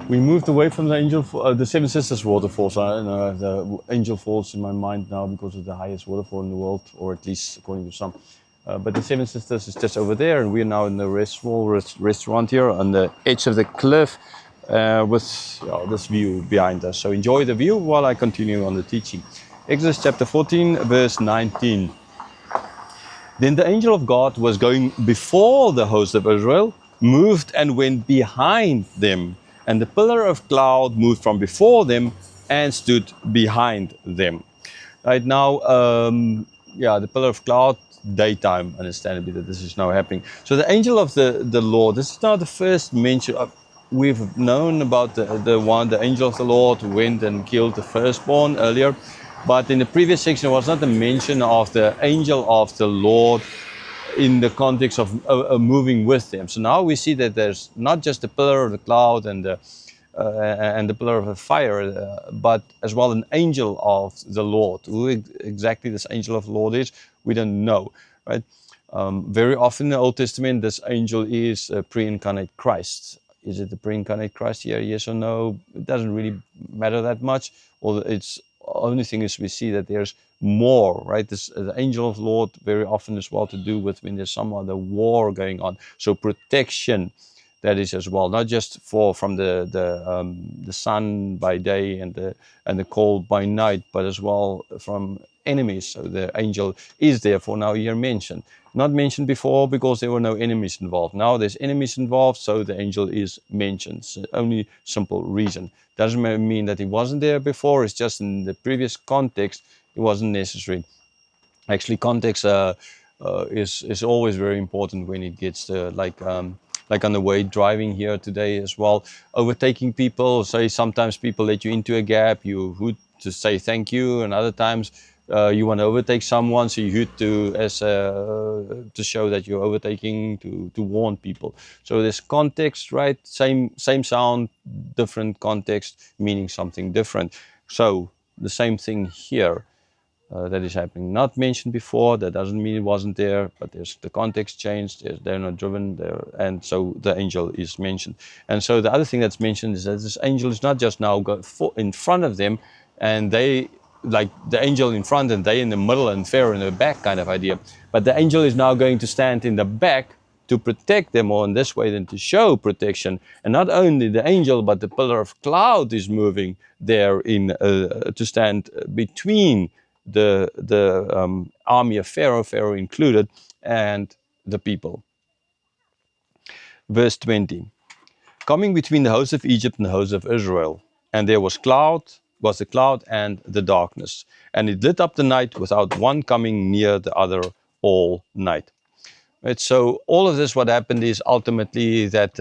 We moved away from the Seven Sisters waterfalls. The Angel Falls in my mind now because of the highest waterfall in the world, or at least according to some. But the Seven Sisters is just over there, and we're now in the small restaurant here on the edge of the cliff with this view behind us. So enjoy the view while I continue on the teaching. Exodus chapter 14, verse 19. Then the angel of God was going before the host of Israel, moved and went behind them. And the pillar of cloud moved from before them and stood behind them. Right now, the pillar of cloud, daytime, understandably, that this is now happening. So the angel of the Lord, this is not the first mention. We've known about the angel of the Lord who went and killed the firstborn earlier. But in the previous section, it was not a mention of the angel of the Lord in the context of moving with them. So now we see that there's not just the pillar of the cloud and the pillar of the fire, but as well an angel of the Lord. Who exactly this angel of the Lord is, we don't know, right? Very often in the Old Testament, this angel is a pre-incarnate Christ. Is it the pre-incarnate Christ here? Yes or no? It doesn't really matter that much. Or it's only thing is we see that there's more, right? The angel of the Lord very often as well to do with when there's some other war going on. So protection, that is as well, not just from the sun by day and the cold by night, but as well from enemies. So the angel is therefore now here mentioned. Not mentioned before because there were no enemies involved. Now there's enemies involved, so the angel is mentioned. It's the only simple reason. Doesn't mean that he wasn't there before. It's just in the previous context, it wasn't necessary. Actually, context is always very important when it gets to like on the way driving here today as well. Overtaking people, say sometimes people let you into a gap, you hoot to say thank you, and other times you want to overtake someone, so you hoot to show that you're overtaking, to warn people. So there's context, right? Same sound, different context, meaning something different. So the same thing here. That is happening. Not mentioned before, that doesn't mean it wasn't there, but there's the context changed, they're not driven there, and so the angel is mentioned. And so the other thing that's mentioned is that this angel is not just now in front of them, and they, like the angel in front and they in the middle and Pharaoh in the back kind of idea, but the angel is now going to stand in the back to protect them, or in this way then to show protection. And not only the angel, but the pillar of cloud is moving there to stand between the army of Pharaoh included, and the people. Verse 20. Coming between the host of Egypt and the host of Israel, and there was the cloud and the darkness, and it lit up the night without one coming near the other all night. Right, so all of this, what happened is ultimately that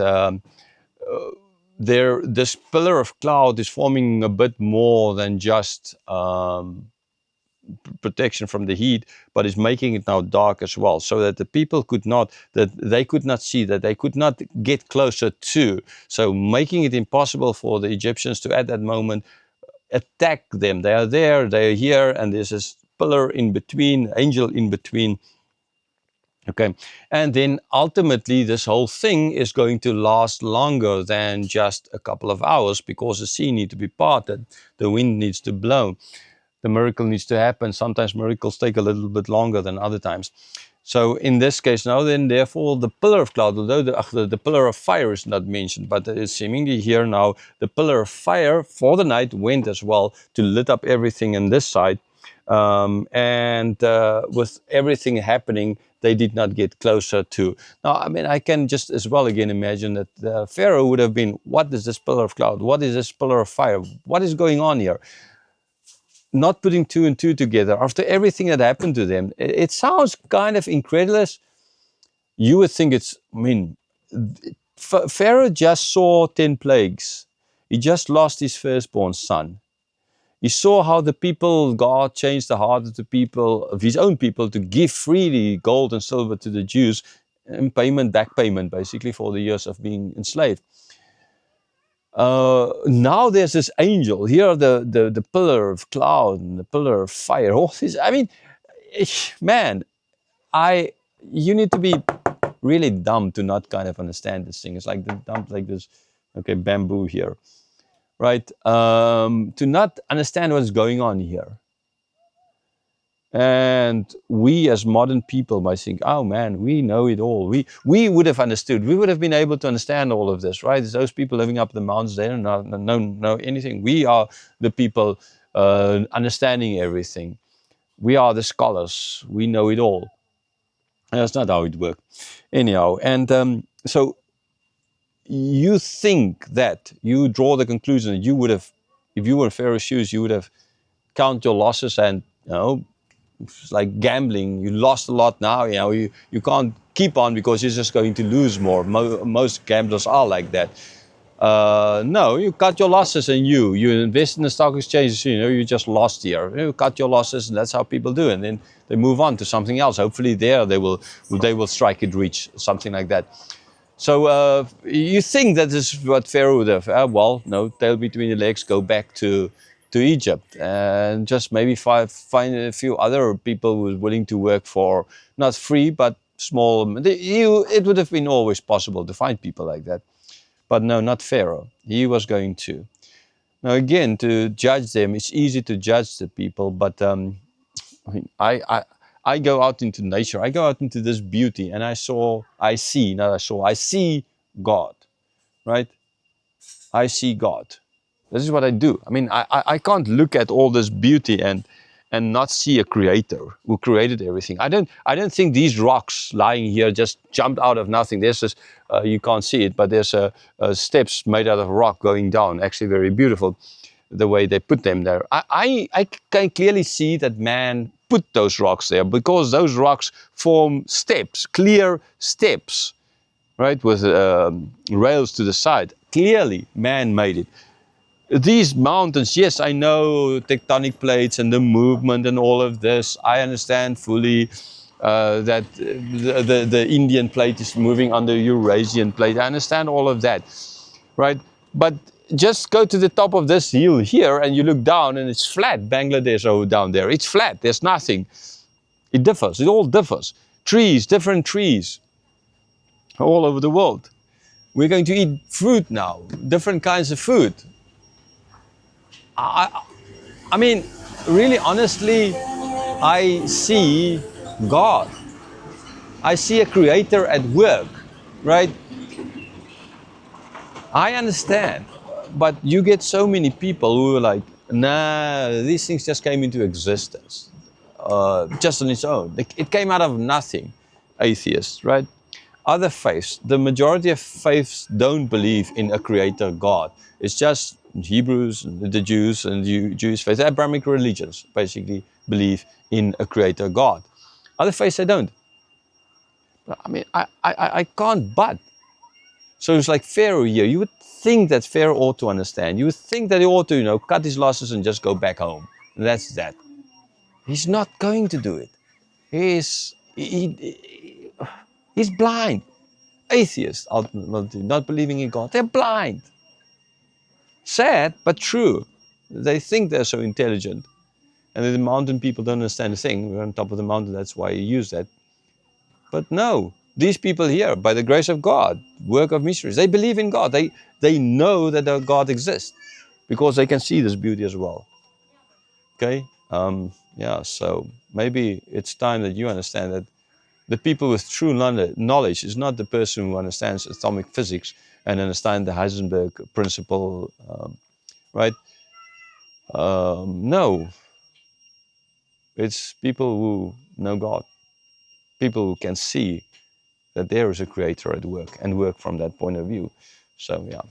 this pillar of cloud is forming a bit more than just protection from the heat, but is making it now dark as well, so that the people could not see, that they could not get closer to, so making it impossible for the Egyptians to at that moment attack them. They are there, they are here, and there's this pillar in between, angel in between. Okay, and then ultimately this whole thing is going to last longer than just a couple of hours, because the sea needs to be parted, the wind needs to blow, the miracle needs to happen. Sometimes miracles take a little bit longer than other times. So in this case now, then therefore the pillar of cloud, although the pillar of fire is not mentioned, but it's seemingly here now, the pillar of fire for the night went as well to lit up everything on this side. With everything happening, they did not get closer to. Now, I mean, I can just as well again imagine that Pharaoh would have been, what is this pillar of cloud? What is this pillar of fire? What is going on here? Not putting two and two together after everything that happened to them. It sounds kind of incredulous. You would think Pharaoh just saw 10 plagues. He just lost his firstborn son. He saw how God changed the heart of the people, of his own people, to give freely gold and silver to the Jews in back payment, basically, for the years of being enslaved. Now there's this angel here, the pillar of cloud and the pillar of fire. All this, I mean, man, you need to be really dumb to not kind of understand this thing. It's like the dumb, like this. Okay, bamboo here, right? To not understand what's going on here. And we as modern people might think, oh man, we know it all. We would have understood. We would have been able to understand all of this, right? It's those people living up the mountains, they don't know anything. We are the people understanding everything. We are the scholars. We know it all. And that's not how it works. Anyhow, and so you think that you draw the conclusion that you would have, if you were in Pharaoh's shoes, you would have count your losses and, it's like gambling. You lost a lot now, you can't keep on because you're just going to lose more. Most gamblers are like that. No, you cut your losses and you invest in the stock exchanges, you just lost here. You cut your losses and that's how people do it. And then they move on to something else. Hopefully there they will strike it rich, something like that. So you think that this is what Pharaoh would have? Well, no, tail between the legs, go back to Egypt, and just maybe find a few other people who are willing to work for not free but small. It would have been always possible to find people like that, but no, not Pharaoh. He was going to. Now again, to judge them, it's easy to judge the people, but I mean, I go out into nature. I go out into this beauty, and I see God, right? I see God. This is what I do. I mean, I can't look at all this beauty and not see a creator who created everything. I don't think these rocks lying here just jumped out of nothing. There's this, you can't see it, but there's steps made out of rock going down. Actually, very beautiful, the way they put them there. I can clearly see that man put those rocks there because those rocks form steps, clear steps, right, with rails to the side. Clearly, man made it. These mountains, yes, I know tectonic plates and the movement and all of this. I understand fully that the Indian plate is moving on the Eurasian plate. I understand all of that, right? But just go to the top of this hill here and you look down and it's flat. Bangladesh, down there, it's flat. There's nothing. It differs. It all differs. Trees, different trees all over the world. We're going to eat fruit now, different kinds of food. I mean, really, honestly, I see God. I see a creator at work, right? I understand. But you get so many people who are like, nah, these things just came into existence just on its own. It came out of nothing, atheists, right? Other faiths, the majority of faiths don't believe in a creator God. It's just Hebrews, the Jews, and the Jewish faith, the Abrahamic religions basically believe in a creator God. Other faiths, they don't. I mean, I can't but. So it's like Pharaoh here. You would think that Pharaoh ought to understand. You would think that he ought to, cut his losses and just go back home. And that's that. He's not going to do it. He's blind. Atheists, ultimately, not believing in God. They're blind. Sad, but true. They think they're so intelligent. And the mountain people don't understand a thing. We're on top of the mountain, that's why you use that. But no, these people here, by the grace of God, work of mysteries, they believe in God. They know that their God exists because they can see this beauty as well. Okay? Yeah, so maybe it's time that you understand that the people with true knowledge is not the person who understands atomic physics and understands the Heisenberg principle, right? No, it's people who know God, people who can see that there is a creator at work and work from that point of view. So, yeah.